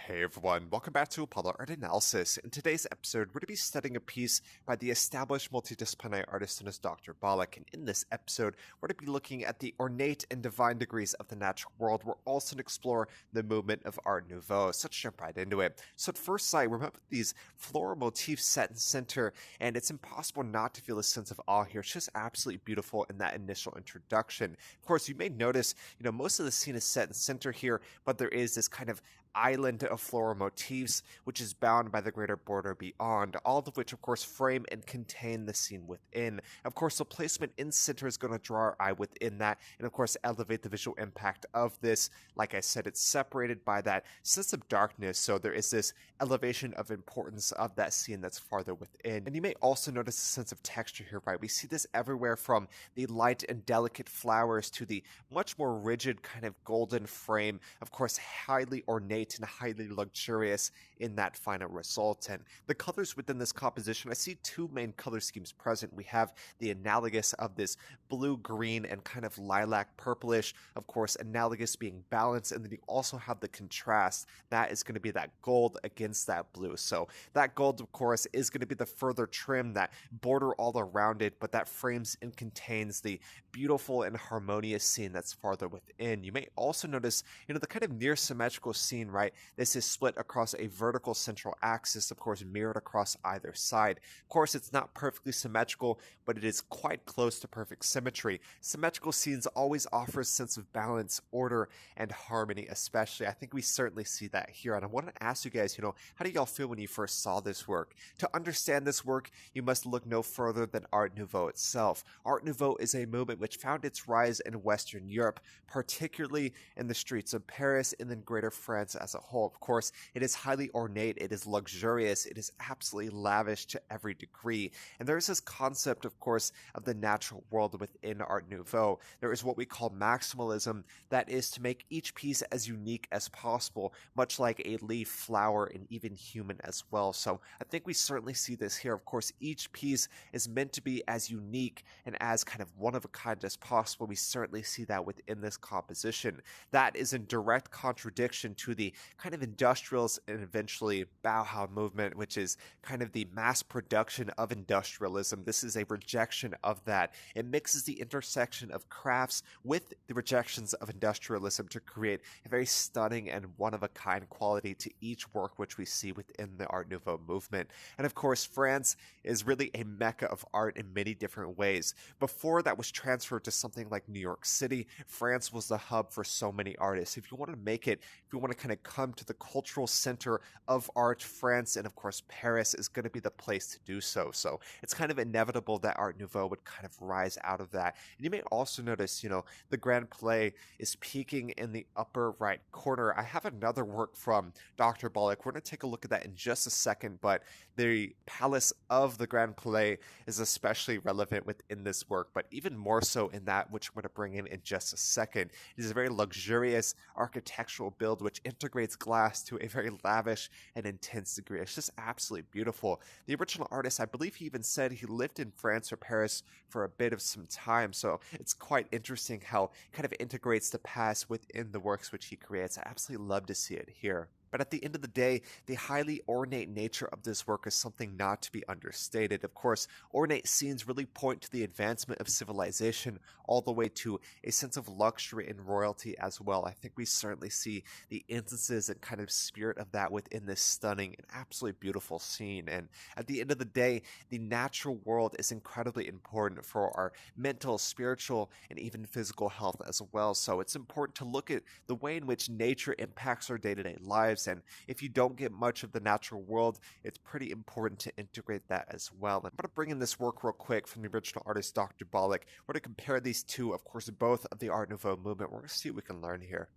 Hey everyone, welcome back to Apollo Art Analysis. In today's episode, we're going to be studying a piece by the established multidisciplinary artist known as drbolick. And in this episode, we're going to be looking at the ornate and divine degrees of the natural world. We're also going to explore the movement of Art Nouveau. So let's jump right into it. So at first sight, remember these floral motifs set in center, and it's impossible not to feel a sense of awe here. It's just absolutely beautiful in that initial introduction. Of course, you may notice, most of the scene is set in center here, but there is this kind of island of floral motifs, which is bound by the greater border beyond, all of which, of course, frame and contain the scene within. Of course, the placement in center is going to draw our eye within that, and of course, elevate the visual impact of this. Like I said, it's separated by that sense of darkness, so there is this elevation of importance of that scene that's farther within. And you may also notice a sense of texture here, right? We see this everywhere from the light and delicate flowers to the much more rigid kind of golden frame, of course, highly ornate and highly luxurious in that final result. And the colors within this composition, I see two main color schemes present. We have the analogous of this blue, green, and kind of lilac purplish, of course, analogous being balanced, and then you also have the contrast. That is going to be that gold against that blue. So that gold, of course, is going to be the further trim, that border all around it, but that frames and contains the beautiful and harmonious scene that's farther within. You may also notice, the kind of near symmetrical scene, right? This is split across a vertical central axis, of course, mirrored across either side. Of course, it's not perfectly symmetrical, but it is quite close to perfect symmetry. Symmetrical scenes always offer a sense of balance, order, and harmony, especially. I think we certainly see that here. And I want to ask you guys, how do y'all feel when you first saw this work? To understand this work, you must look no further than Art Nouveau itself. Art Nouveau is a movement which found its rise in Western Europe, particularly in the streets of Paris and then Greater France as a whole. Of course, it is highly ornate, it is luxurious, it is absolutely lavish to every degree. And there is this concept, of course, of the natural world within Art Nouveau. There is what we call maximalism, that is to make each piece as unique as possible, much like a leaf, flower, and even human as well. So I think we certainly see this here. Of course, each piece is meant to be as unique and as kind of one of a kind as possible. We certainly see that within this composition. That is in direct contradiction to the kind of industrials and eventually Bauhaus movement, which is kind of the mass production of industrialism. This is a rejection of that. It mixes the intersection of crafts with the rejections of industrialism to create a very stunning and one-of-a-kind quality to each work which we see within the Art Nouveau movement. And of course, France is really a mecca of art in many different ways. Before that was transferred to something like New York City, France was the hub for so many artists. If you want to make it, if you want to kind of come to the cultural center of art, France and of course Paris is going to be the place to do so. So it's kind of inevitable that Art Nouveau would kind of rise out of that. And you may also notice, the Grand Palais is peaking in the upper right corner. I have another work from drbolick. We're going to take a look at that in just a second, but the palace of the Grand Palais is especially relevant within this work, but even more so in that which I'm going to bring in just a second. It is a very luxurious architectural build which integrates glass to a very lavish and intense degree. It's just absolutely beautiful. The original artist, I believe he even said he lived in France or Paris for a bit of some time, so it's quite interesting how it kind of integrates the past within the works which he creates. I absolutely love to see it here. But at the end of the day, the highly ornate nature of this work is something not to be understated. Of course, ornate scenes really point to the advancement of civilization all the way to a sense of luxury and royalty as well. I think we certainly see the instances and kind of spirit of that within this stunning and absolutely beautiful scene. And at the end of the day, the natural world is incredibly important for our mental, spiritual, and even physical health as well. So it's important to look at the way in which nature impacts our day-to-day lives. And if you don't get much of the natural world, it's pretty important to integrate that as well. And I'm going to bring in this work real quick from the original artist drbolick. We're going to compare these two, of course, both of the Art Nouveau movement. We're going to see what we can learn here.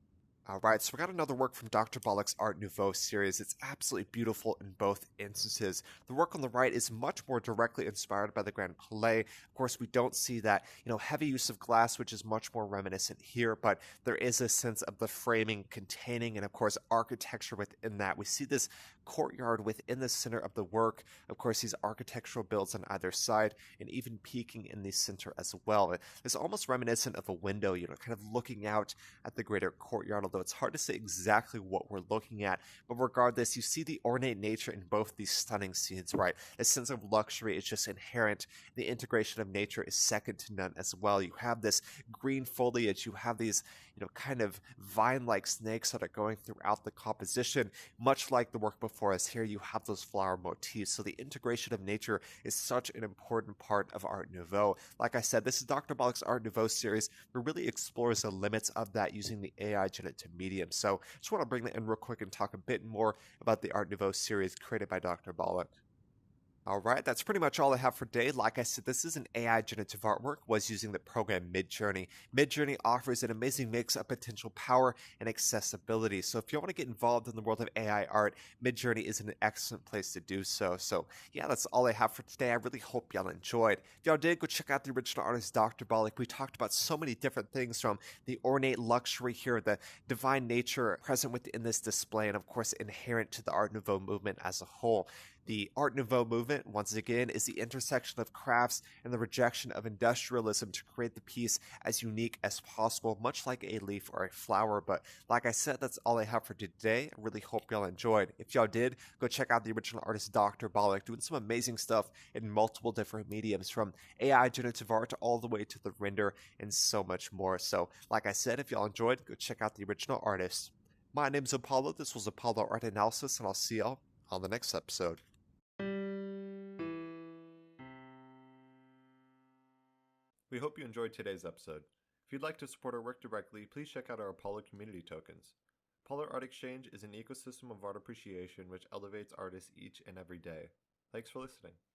Alright, so we got another work from drbolick's Art Nouveau series. It's absolutely beautiful in both instances. The work on the right is much more directly inspired by the Grand Palais. Of course, we don't see that, heavy use of glass, which is much more reminiscent here, but there is a sense of the framing containing and, of course, architecture within that. We see this courtyard within the center of the work. Of course, these architectural builds on either side and even peaking in the center as well. It's almost reminiscent of a window, kind of looking out at the greater courtyard of the though it's hard to say exactly what we're looking at. But regardless, you see the ornate nature in both these stunning scenes, right? A sense of luxury is just inherent. The integration of nature is second to none as well. You have this green foliage, you have these, kind of vine-like snakes that are going throughout the composition, much like the work before us. Here you have those flower motifs. So the integration of nature is such an important part of Art Nouveau. Like I said, this is Dr. Bollock's Art Nouveau series, that really explores the limits of that using the AI Generative medium. So just want to bring that in real quick and talk a bit more about the Art Nouveau series created by Dr. Bollock. All right, that's pretty much all I have for today. Like I said, this is an AI generative artwork, was using the program Midjourney. Midjourney offers an amazing mix of potential power and accessibility. So if you want to get involved in the world of AI art, Midjourney is an excellent place to do so. So yeah, that's all I have for today. I really hope y'all enjoyed. If y'all did, go check out the original artist, Dr. Bollock. We talked about so many different things, from the ornate luxury here, the divine nature present within this display, and of course inherent to the Art Nouveau movement as a whole. The Art Nouveau movement, once again, is the intersection of crafts and the rejection of industrialism to create the piece as unique as possible, much like a leaf or a flower. But like I said, that's all I have for today. I really hope y'all enjoyed. If y'all did, go check out the original artist, Dr. Bollock, doing some amazing stuff in multiple different mediums, from AI generative art all the way to the render and so much more. So like I said, if y'all enjoyed, go check out the original artist. My name's Apollo. This was Apollo Art Analysis, and I'll see y'all on the next episode. We hope you enjoyed today's episode. If you'd like to support our work directly, please check out our Apollo community tokens. Apollo Art Exchange is an ecosystem of art appreciation which elevates artists each and every day. Thanks for listening.